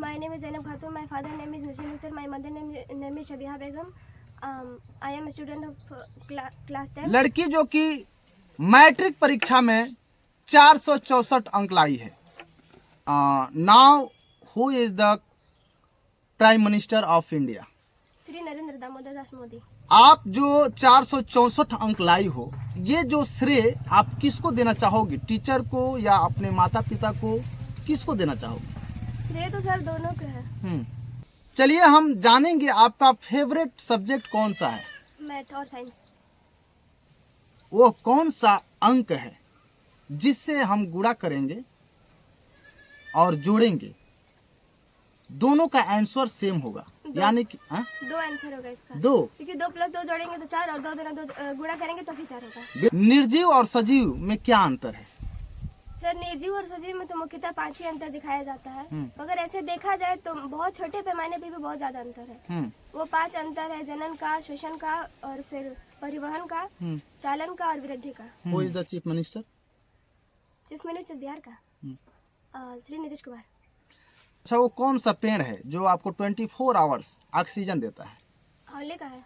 My name is Zainab Khatun. My father name is Naseem Akhtar. My mother name is Shabiha Begum. I am a student of class 10. लड़की जो कि matric परीक्षा में 464 अंक लाई है. Now who is the prime minister of India? Shri Narendra Damodar Das Modi. आप जो 464 अंक लाई हो, ये जो श्रेय आप किसको देना चाहोगे? टीचर को या अपने माता पिता को? किसको देना चाहोगे? श्रेय तो सर दोनों को है. चलिए हम जानेंगे आपका फेवरेट सब्जेक्ट कौन सा है. मैथ और साइंस. वो कौन सा अंक है जिससे हम गुणा करेंगे और जोड़ेंगे, दोनों का आंसर सेम होगा? यानी कि दो आंसर होगा इसका. दो, क्योंकि 2 + 2 जोड़ेंगे तो 4 और 2 गुणा करेंगे तो फिर 4 होगा. निर्जीव और सजीव में क्या अंतर है? सर निर्जीव और सजीव में तो मुख्यतः 5 ही अंतर दिखाया जाता है. मगर ऐसे देखा जाए तो बहुत छोटे पैमाने पे भी बहुत ज्यादा अंतर है. वो 5 अंतर है: जनन का, श्वसन का, और फिर परिवहन का, चालन का और वृद्धि का. Who is the chief minister? Chief minister Bihar का श्री नीतीश कुमार. अच्छा, वो कौन सा पेड़ है जो आपको 24 आवर्स ऑक्सीजन देता है? आंवले का है.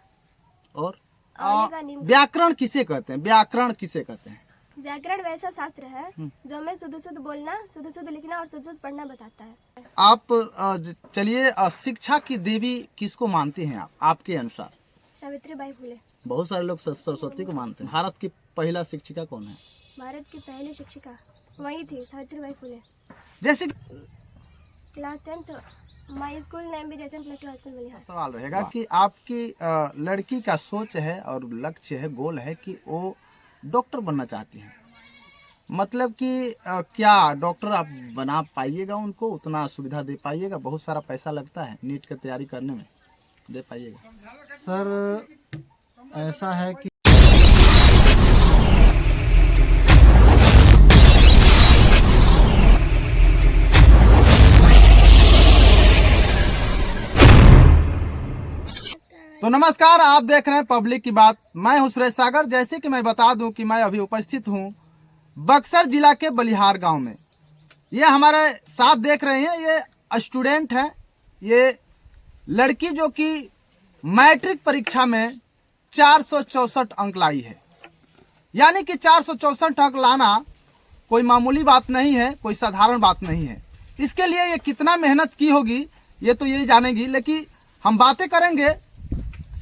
और आंवले का, नीम का. व्याकरण किसे कहते हैं? व्याकरण किसे कहते हैं? व्याकरण वैसा शास्त्र है जो हमें शुद्ध बोलना, शुद्ध लिखना और शुद्ध पढ़ना बताता है. आप चलिए, शिक्षा की देवी किसको मानते हैं आप, आपके अनुसार? सावित्रीबाई फुले. बहुत सारे लोग सरस्वती को मानते हैं. भारत की पहला शिक्षिका कौन है? भारत की पहली शिक्षिका वही थी, सावित्रीबाई फुले. जैसे क्लास 10 माई स्कूल नेम भी जैसे +2 हाई स्कूल में. सवाल रहेगा कि आपकी लड़की का सोच है और लक्ष्य है, गोल है कि वो डॉक्टर बनना चाहती हैं. मतलब कि क्या डॉक्टर आप बना पाइएगा? उनको उतना सुविधा दे पाइएगा? बहुत सारा पैसा लगता है नीट की तैयारी करने में, दे पाइएगा? सर ऐसा है कि तो नमस्कार, आप देख रहे हैं पब्लिक की बात. मैं हूं सुरेश सागर. जैसे कि मैं बता दूं कि मैं अभी उपस्थित हूं बक्सर जिला के बलिहार गांव में. ये हमारे साथ देख रहे हैं, ये स्टूडेंट है. ये लड़की जो कि मैट्रिक परीक्षा में 464 अंक लाई है. यानी कि 464 अंक लाना कोई मामूली बात नहीं है, कोई साधारण बात नहीं है. इसके लिए ये कितना मेहनत की होगी ये तो यही जानेगी. लेकिन हम बातें करेंगे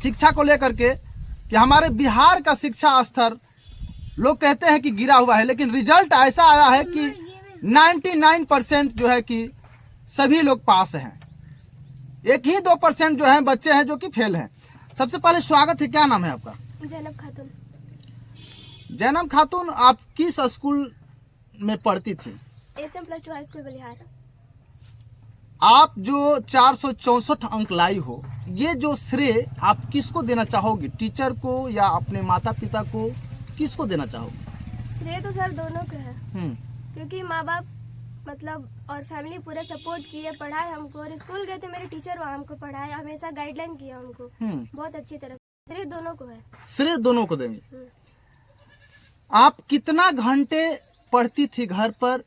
शिक्षा को लेकर के कि हमारे बिहार का शिक्षा स्तर लोग कहते हैं कि गिरा हुआ है, लेकिन रिजल्ट ऐसा आया है कि 99% जो है कि सभी लोग पास हैं. एक ही 2% जो है बच्चे हैं जो कि फेल हैं. सबसे पहले स्वागत है. क्या नाम है आपका? जैनब खातून. जैनब खातून, आप किस स्कूल में पढ़ती थी? SM +2 high school Balihar. आप जो 464 अंक लाई हो, ये जो श्रेय आप किसको देना चाहोगे? टीचर को या अपने माता पिता को? किसको देना चाहोगे? श्रेय तो सर दोनों को है. क्योंकि माँ बाप मतलब और फैमिली पूरा सपोर्ट किए, पढ़ाए हमको, और स्कूल गए थे मेरे टीचर वहाँ हमको पढ़ाए, हमेशा गाइडलाइन किया हमको बहुत अच्छी तरह. श्रेय दोनों को है. श्रेय दोनों को देंगे. आप कितना घंटे पढ़ती थी घर पर?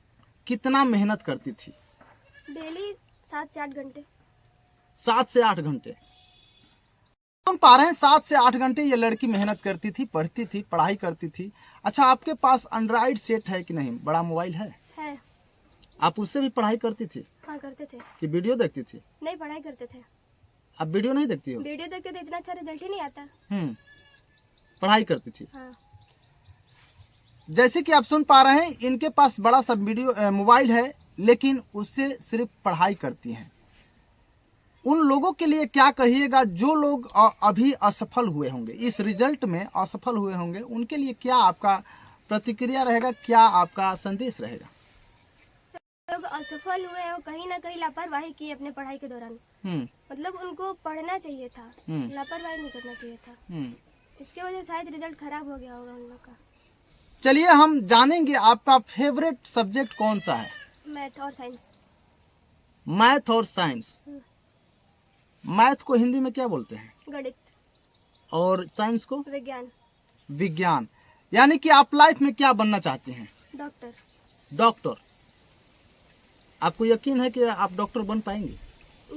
कितना मेहनत करती थी? डेली 7 से 8 घंटे. 7 से 8 घंटे सुन पा रहे हैं. 7 से 8 घंटे ये लड़की मेहनत करती थी, पढ़ती थी, पढ़ाई करती थी. अच्छा, आपके पास एंड्रॉइड सेट है कि नहीं? बड़ा मोबाइल है? आप उससे भी पढ़ाई करती थी? हाँ, करते थे. कि वीडियो देखती थी? नहीं, पढ़ाई करते थे. आप वीडियो नहीं देखती हो? वीडियो देखते थे, इतना अच्छा रिजल्ट ही नहीं आता. पढ़ाई करती थी. हाँ. जैसे कि आप सुन पा रहे हैं, इनके पास बड़ा सा वीडियो मोबाइल है, लेकिन उससे सिर्फ पढ़ाई करती हैं. उन लोगों के लिए क्या कहिएगा जो लोग अभी असफल हुए होंगे, इस रिजल्ट में असफल हुए होंगे? उनके लिए क्या आपका प्रतिक्रिया रहेगा, क्या आपका संदेश रहेगा? लोग असफल हुए हैं, कहीं ना कहीं लापरवाही की अपने पढ़ाई के दौरान. मतलब उनको पढ़ना चाहिए था, लापरवाही नहीं करना चाहिए था. इसके वजह से शायद रिजल्ट खराब हो गया होगा उन लोग का. चलिए हम जानेंगे आपका फेवरेट सब्जेक्ट कौन सा है? मैथ और साइंस. मैथ और साइंस. मैथ को हिंदी में क्या बोलते हैं? गणित. और साइंस को? विज्ञान. विज्ञान. यानी कि आप लाइफ में क्या बनना चाहते हैं? डॉक्टर. डॉक्टर. आपको यकीन है कि आप डॉक्टर बन पाएंगे?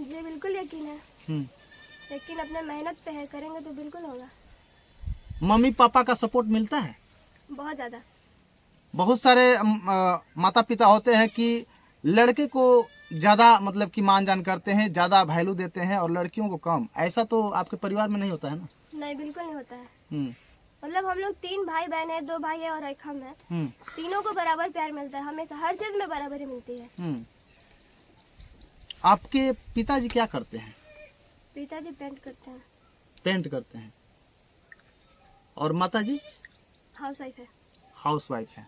जी बिल्कुल यकीन है, हम्म। लेकिन अपने मेहनत पे है, करेंगे तो बिल्कुल होगा। मम्मी पापा का सपोर्ट मिलता है? बहुत ज़्यादा। बहुत सारे माता पिता होते हैं कि लड़के को ज़्यादा मतलब कि मान जान करते हैं, ज़्यादा वैल्यू देते हैं और लड़कियों को कम। ऐसा तो आपके परिवार में नहीं होता है ना? नहीं, बिल्कुल नहीं होता है। हम्म। मतलब हम लोग 3 भाई बहन है, 2 भाई है और एक हम है। तीनों को बराबर प्यार मिलता है, हमेशा हर चीज में बराबरी मिलती है। आपके पिताजी क्या करते हैं? पिताजी पेंट करते हैं। पेंट करते हैं। और माताजी? हाउसवाइफ है। हाउसवाइफ है।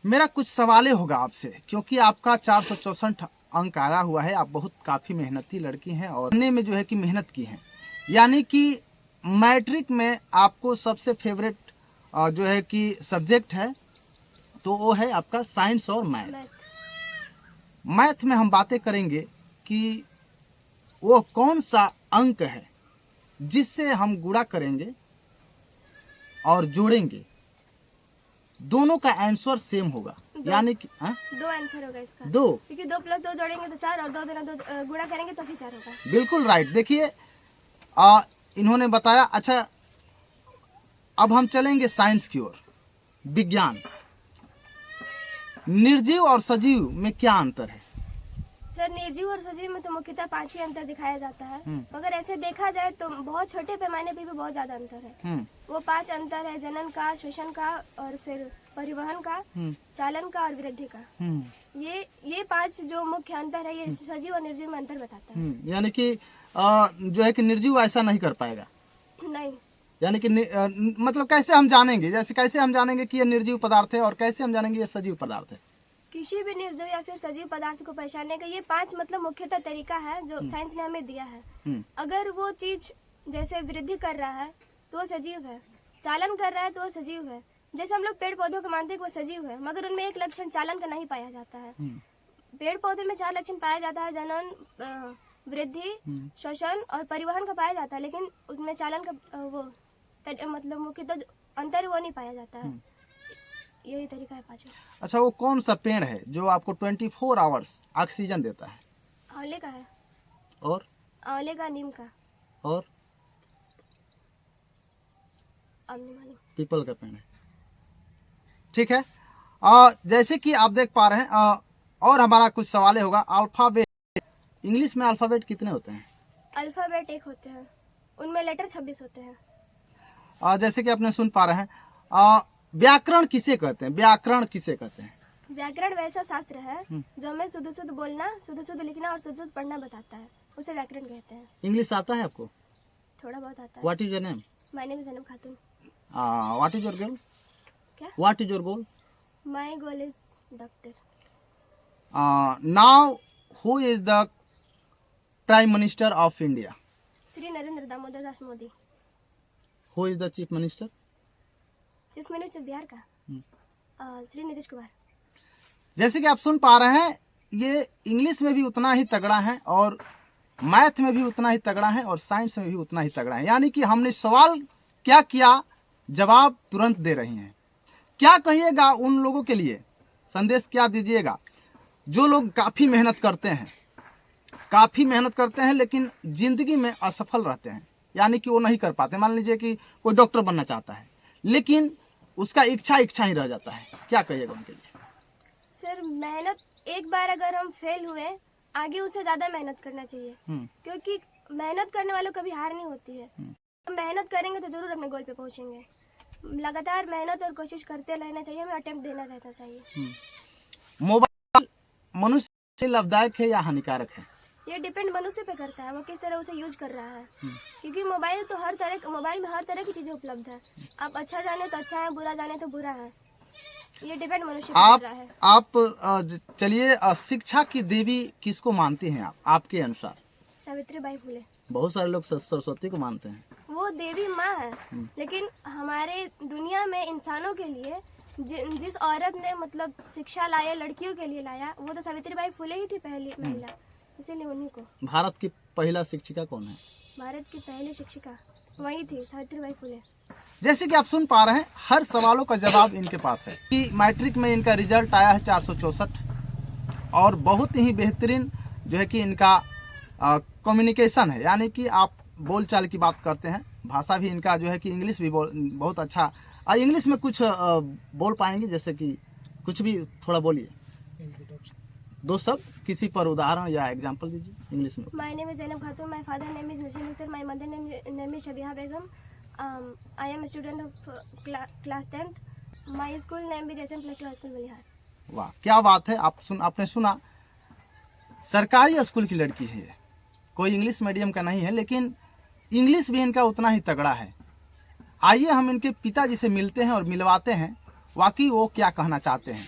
मेरा कुछ सवाल होगा आपसे, क्योंकि आपका 464 अंक आया हुआ है। आप बहुत काफी मेहनती लड़की हैं और पढ़ने में जो है कि मेहनत की है। यानी कि मैट्रिक में आपको सबसे फेवरेट जो है कि सब्जेक्ट है तो वो है आपका साइंस और मैथ। मैथ में हम बातें करेंगे कि वो कौन सा अंक है जिससे हम गुणा करेंगे और जोड़ेंगे, दोनों का आंसर सेम होगा। यानी कि 2 आंसर होगा इसका। 2, क्योंकि 2 + 2 जोड़ेंगे तो 4 और 2 देना 2 गुणा करेंगे तो फिर 4 होगा। बिल्कुल राइट। देखिए इन्होंने बताया। अच्छा, अब हम चलेंगे साइंस की ओर, विज्ञान। निर्जीव और सजीव में क्या अंतर है? सर, निर्जीव और सजीव में तो मुख्यतः 5 ही अंतर दिखाया जाता है, मगर ऐसे देखा जाए तो बहुत छोटे पैमाने पे भी बहुत ज्यादा अंतर है। वो 5 अंतर है: जनन का, श्वसन का, और फिर परिवहन का, चालन का और वृद्धि का। ये 5 जो मुख्य अंतर है, ये सजीव और निर्जीव में अंतर बताता है। यानी कि जो है कि निर्जीव ऐसा नहीं कर पाएगा। नहीं। यानी कि मतलब कैसे हम जानेंगे, जैसे कैसे हम जानेंगे कि ये निर्जीव पदार्थ है और कैसे हम जानेंगे ये सजीव पदार्थ है? किसी भी निर्जीव या फिर सजीव पदार्थ को पहचानने का ये 5 मतलब मुख्यतः तरीका है जो साइंस ने हमें दिया है। अगर वो चीज जैसे वृद्धि कर रहा है तो वो सजीव है, चालन कर रहा है तो वो सजीव है। जैसे हम लोग पेड़ पौधों को मानते हैं कि वो सजीव है, मगर उनमें एक लक्षण चालन का नहीं पाया जाता है। पेड़ पौधे में 4 लक्षण पाया जाता है: जनन, वृद्धि, श्वसन और परिवहन का पाया जाता है, लेकिन उसमें चालन का वो मतलब मुख्यतः अंतर वो नहीं पाया जाता है। यही तरीका है 5। अच्छा, वो कौन सा पेड़ है जो आपको 24 आवर्स ऑक्सीजन देता है? आंवले का है। और आंवले का, नीम का और पीपल का पेड़ है। ठीक है। जैसे कि आप देख पा रहे हैं, और हमारा कुछ सवाल होगा। अल्फाबेट, इंग्लिश में अल्फाबेट कितने होते हैं? अल्फाबेट 1 होते हैं, उनमें लेटर 26 होते हैं। जैसे कि आपने सुन पा रहे हैं, व्याकरण किसे कहते हैं? व्याकरण किसे कहते हैं? व्याकरण वैसा शास्त्र है जो हमें शुद्ध शुद्ध बोलना, शुद्ध शुद्ध लिखना और शुद्ध शुद्ध पढ़ना बताता है, उसे व्याकरण कहते हैं। इंग्लिश आता है आपको? थोड़ा बहुत आता है। What is your name? My name is Jannam Khatoon. What is your goal? क्या? What is your goal? My goal is doctor. Now who is the prime minister of India? Shri Narendra Damodar Das Modi. Who is the chief minister? Chief minister Bihar का श्री नीतीश कुमार। जैसे कि आप सुन पा रहे हैं, ये English में भी उतना ही तगड़ा है और मैथ में भी उतना ही तगड़ा है और साइंस में भी उतना ही तगड़ा है। यानी कि हमने सवाल क्या किया, जवाब तुरंत दे रही हैं। क्या कहिएगा उन लोगों के लिए, संदेश क्या दीजिएगा जो लोग काफ़ी मेहनत करते हैं लेकिन ज़िंदगी में असफल रहते हैं, यानी कि वो नहीं कर पाते? मान लीजिए कि कोई डॉक्टर बनना चाहता है लेकिन उसका इच्छा ही रह जाता है, क्या कहिएगा उनके लिए? सर, मेहनत एक बार अगर हम फेल हुए, आगे उससे ज़्यादा मेहनत करना चाहिए, क्योंकि मेहनत करने वालों कभी हार नहीं होती है। हम मेहनत करेंगे तो जरूर अपने गोल पे पहुंचेंगे। लगातार मेहनत और कोशिश करते रहना चाहिए, हमें अटेम्प्ट देना रहना चाहिए। मोबाइल मनुष्य से लाभदायक है या हानिकारक है? ये डिपेंड मनुष्य पे करता है, वो किस तरह उसे यूज कर रहा है। क्योंकि मोबाइल में हर तरह की चीजें उपलब्ध है। आप अच्छा जाने तो अच्छा है, बुरा जाने तो बुरा है। ये डिपेंड मनुष्य पे कर रहा है। आप चलिए, शिक्षा की देवी किसको मानती हैं आपके अनुसार? सावित्रीबाई फुले। बहुत सारे लोग सरस्वती को मानते हैं। वो देवी माँ है, लेकिन हमारे दुनिया में इंसानों के लिए जिस औरत ने मतलब शिक्षा लाया, लड़कियों के लिए लाया, वो तो सावित्रीबाई फुले ही थी, पहली महिला, इसीलिए उन्हीं को। भारत की पहला शिक्षिका कौन है? भारत की पहली शिक्षिका वही थी, सावित्रीबाई फुले। जैसे कि आप सुन पा रहे हैं, हर सवालों का जवाब इनके पास है कि मैट्रिक में इनका रिजल्ट आया है 464 और बहुत ही बेहतरीन जो है कि इनका कम्युनिकेशन है, यानी कि आप बोलचाल की बात करते हैं, भाषा भी इनका जो है कि इंग्लिश भी बहुत अच्छा। इंग्लिश में कुछ बोल पाएंगे, जैसे कि कुछ भी थोड़ा बोलिए, 2 शब्द किसी पर उदाहरण या एग्जांपल दीजिए इंग्लिश में। My name is Zainab Khatoon, my father name is Naseem Akhtar, my mother name is Shabiha Begum, I am student of class 10th, my school name is SM+2 high school Balihar. वाह, क्या बात है। आपने सुना, सरकारी स्कूल की लड़की है ये, कोई इंग्लिश मीडियम का नहीं है, लेकिन इंग्लिश भी इनका उतना ही तगड़ा है। आइए हम इनके पिताजी से मिलते हैं और मिलवाते हैं वाकई वो क्या कहना चाहते हैं।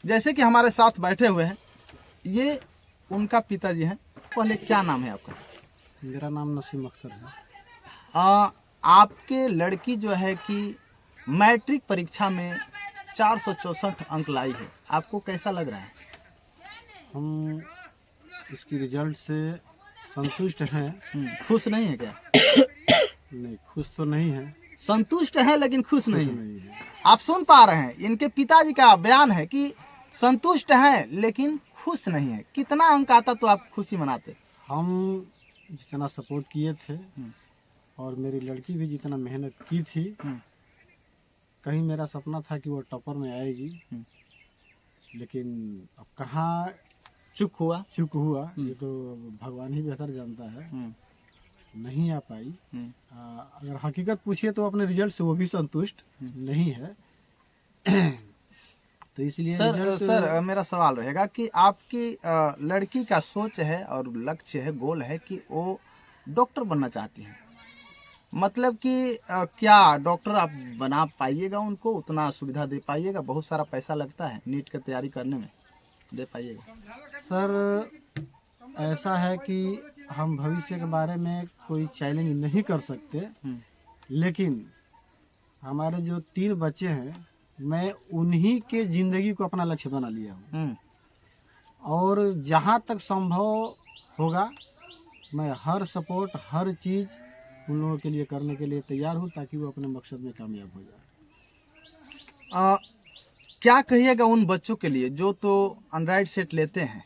जैसे कि हमारे साथ बैठे हुए हैं, ये उनका पिताजी हैं। पहले क्या नाम है आपका? मेरा नाम नसीम अख्तर है। आपके लड़की जो है कि मैट्रिक परीक्षा में 464 अंक लाई है, आपको कैसा लग रहा है? हम इसकी रिजल्ट से संतुष्ट हैं। खुश नहीं है क्या? नहीं, खुश तो नहीं है। संतुष्ट है लेकिन खुश नहीं है। नहीं है। आप सुन पा रहे हैं, इनके पिताजी का बयान है कि संतुष्ट है लेकिन खुश नहीं है। कितना अंक आता तो आप खुशी मनाते? हम जितना सपोर्ट किए थे और मेरी लड़की भी जितना मेहनत की थी, कहीं मेरा सपना था कि वो टॉपर में आएगी, लेकिन अब कहाँ चुप हुआ ये तो भगवान ही बेहतर जानता है। नहीं आ पाई। अगर हकीकत पूछिए तो अपने रिजल्ट से वो भी संतुष्ट नहीं है। तो इसलिए सर मेरा सवाल रहेगा कि आपकी लड़की का सोच है और लक्ष्य है, गोल है कि वो डॉक्टर बनना चाहती है, मतलब कि क्या डॉक्टर आप बना पाइएगा? उनको उतना सुविधा दे पाइएगा? बहुत सारा पैसा लगता है नीट की तैयारी करने में, दे पाइएगा? सर ऐसा है कि हम भविष्य के बारे में कोई चैलेंज नहीं कर सकते, लेकिन हमारे जो 3 बच्चे हैं, मैं उन्हीं के जिंदगी को अपना लक्ष्य बना लिया हूँ। और जहाँ तक संभव होगा मैं हर सपोर्ट, हर चीज़ उन लोगों के लिए करने के लिए तैयार हूँ, ताकि वो अपने मकसद में कामयाब हो जाए। क्या कहिएगा उन बच्चों के लिए जो तो एंड्रॉयड सेट लेते हैं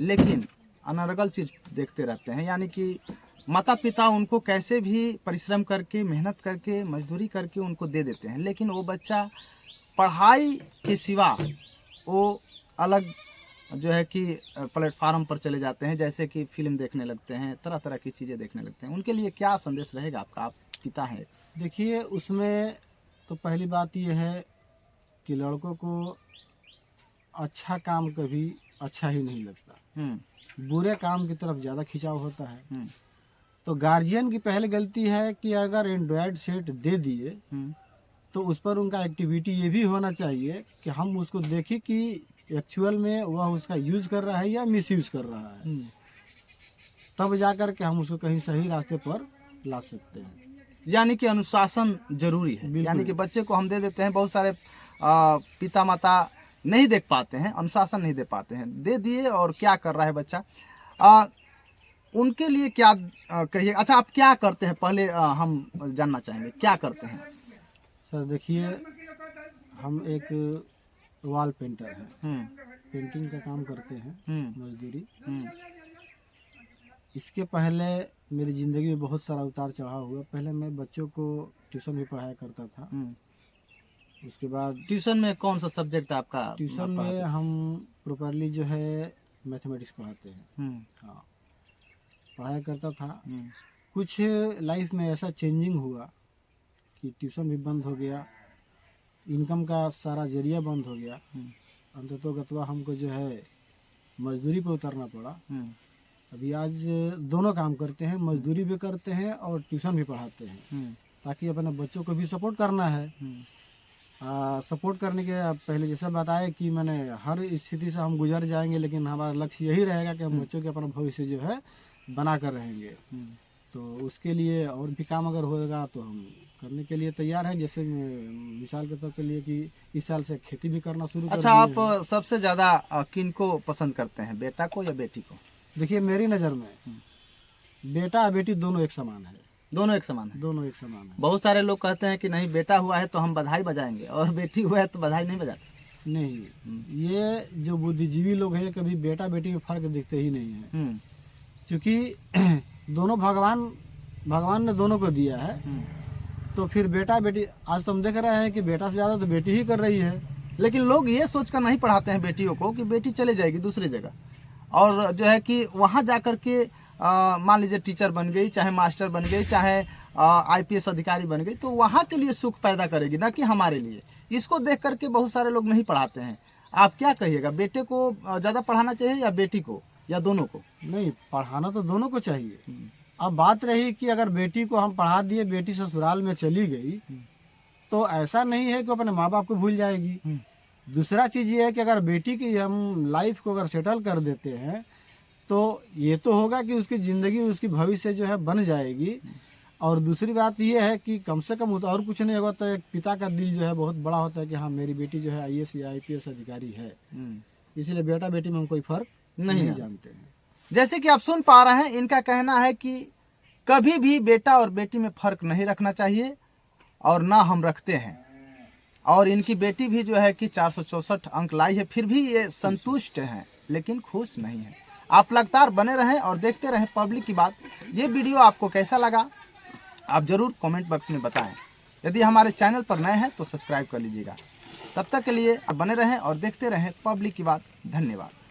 लेकिन अनर्गल चीज देखते रहते हैं, यानी कि माता पिता उनको कैसे भी परिश्रम करके, मेहनत करके, मजदूरी करके उनको दे देते हैं, लेकिन वो बच्चा पढ़ाई के सिवा वो अलग जो है कि प्लेटफार्म पर चले जाते हैं, जैसे कि फिल्म देखने लगते हैं, तरह तरह की चीज़ें देखने लगते हैं। उनके लिए क्या संदेश रहेगा आपका? आप पिता हैं। देखिए, उसमें तो पहली बात यह है कि लड़कों को अच्छा काम कभी अच्छा ही नहीं लगता, बुरे काम की तरफ ज़्यादा खिंचाव होता है। तो गार्जियन की पहले गलती है कि अगर एंड्रॉयड सेट दे दिए तो उस पर उनका एक्टिविटी ये भी होना चाहिए कि हम उसको देखें कि एक्चुअल में वह उसका यूज़ कर रहा है या मिसयूज़ कर रहा है, तब जाकर के हम उसको कहीं सही रास्ते पर ला सकते हैं। यानी कि अनुशासन जरूरी है। यानी कि बच्चे को हम दे देते हैं, बहुत सारे पिता माता नहीं देख पाते हैं, अनुशासन नहीं दे पाते हैं, दे दिए और क्या कर रहा है बच्चा। उनके लिए क्या कहिए? अच्छा, आप क्या करते हैं पहले हम जानना चाहेंगे, क्या करते हैं? सर देखिए, हम एक वॉल पेंटर हैं, पेंटिंग का काम करते हैं, मजदूरी। इसके पहले मेरी ज़िंदगी में बहुत सारा उतार चढ़ाव हुआ। पहले मैं बच्चों को ट्यूशन भी पढ़ाया करता था। उसके बाद ट्यूशन में कौन सा सब्जेक्ट आपका? ट्यूशन में हम प्रॉपरली जो है मैथमेटिक्स पढ़ाते हैं। हाँ, पढ़ाया करता था। कुछ लाइफ में ऐसा चेंजिंग हुआ कि ट्यूशन भी बंद हो गया, इनकम का सारा जरिया बंद हो गया। अंततोगत्वा हमको जो है मजदूरी पे उतरना पड़ा। अभी आज दोनों काम करते हैं, मजदूरी भी करते हैं और ट्यूशन भी पढ़ाते हैं, ताकि अपने बच्चों को भी सपोर्ट करना है। सपोर्ट करने के पहले जैसा बताया कि मैंने हर स्थिति से हम गुजर जाएंगे, लेकिन हमारा लक्ष्य यही रहेगा कि हम बच्चों के अपना भविष्य जो है बना कर रहेंगे। तो उसके लिए और भी काम अगर होगा तो हम करने के लिए तैयार हैं। जैसे मिसाल के तौर पे लिए कि इस साल से खेती भी करना शुरू कर दिए हैं। अच्छा, आप सबसे ज़्यादा किन को पसंद करते हैं, बेटा को या बेटी को? देखिए, मेरी नज़र में बेटा और बेटी दोनों एक समान है। दोनों एक समान है? दोनों एक समान है। बहुत सारे लोग कहते हैं कि नहीं, बेटा हुआ है तो हम बधाई बजाएंगे और बेटी हुआ है तो बधाई नहीं बजाते। नहीं, ये जो बुद्धिजीवी लोग हैं कभी बेटा बेटी में फर्क दिखते ही नहीं है, क्योंकि दोनों भगवान ने दोनों को दिया है। तो फिर बेटा बेटी आज तो हम देख रहे हैं कि बेटा से ज़्यादा तो बेटी ही कर रही है। लेकिन लोग ये सोचकर नहीं पढ़ाते हैं बेटियों को कि बेटी चले जाएगी दूसरी जगह, और जो है कि वहाँ जाकर के मान लीजिए टीचर बन गई, चाहे मास्टर बन गई, चाहे IPS अधिकारी बन गई, तो वहाँ के लिए सुख पैदा करेगी, ना कि हमारे लिए। इसको देख करके बहुत सारे लोग नहीं पढ़ाते हैं। आप क्या कहिएगा, बेटे को ज़्यादा पढ़ाना चाहिए या बेटी को, या दोनों को? नहीं, पढ़ाना तो दोनों को चाहिए। अब बात रही कि अगर बेटी को हम पढ़ा दिए, बेटी ससुराल में चली गई, तो ऐसा नहीं है कि अपने माँ बाप को भूल जाएगी। दूसरा चीज़ ये है कि अगर बेटी की हम लाइफ को अगर सेटल कर देते हैं तो ये तो होगा कि उसकी ज़िंदगी, उसकी भविष्य जो है बन जाएगी। और दूसरी बात ये है कि कम से कम और कुछ नहीं होगा तो एक पिता का दिल जो है बहुत बड़ा होता है कि हाँ मेरी बेटी जो है IAS या IPS अधिकारी है। इसलिए बेटा बेटी में हम कोई फर्क नहीं जानते हैं। जैसे कि आप सुन पा रहे हैं, इनका कहना है कि कभी भी बेटा और बेटी में फर्क नहीं रखना चाहिए, और ना हम रखते हैं। और इनकी बेटी भी जो है कि 464 अंक लाई है, फिर भी ये संतुष्ट हैं, लेकिन खुश नहीं है। आप लगातार बने रहें और देखते रहें पब्लिक की बात। ये वीडियो आपको कैसा लगा आप जरूर कमेंट बॉक्स में बताएं। यदि हमारे चैनल पर नए हैं तो सब्सक्राइब कर लीजिएगा। तब तक के लिए आप बने रहें और देखते रहें पब्लिक की बात। धन्यवाद।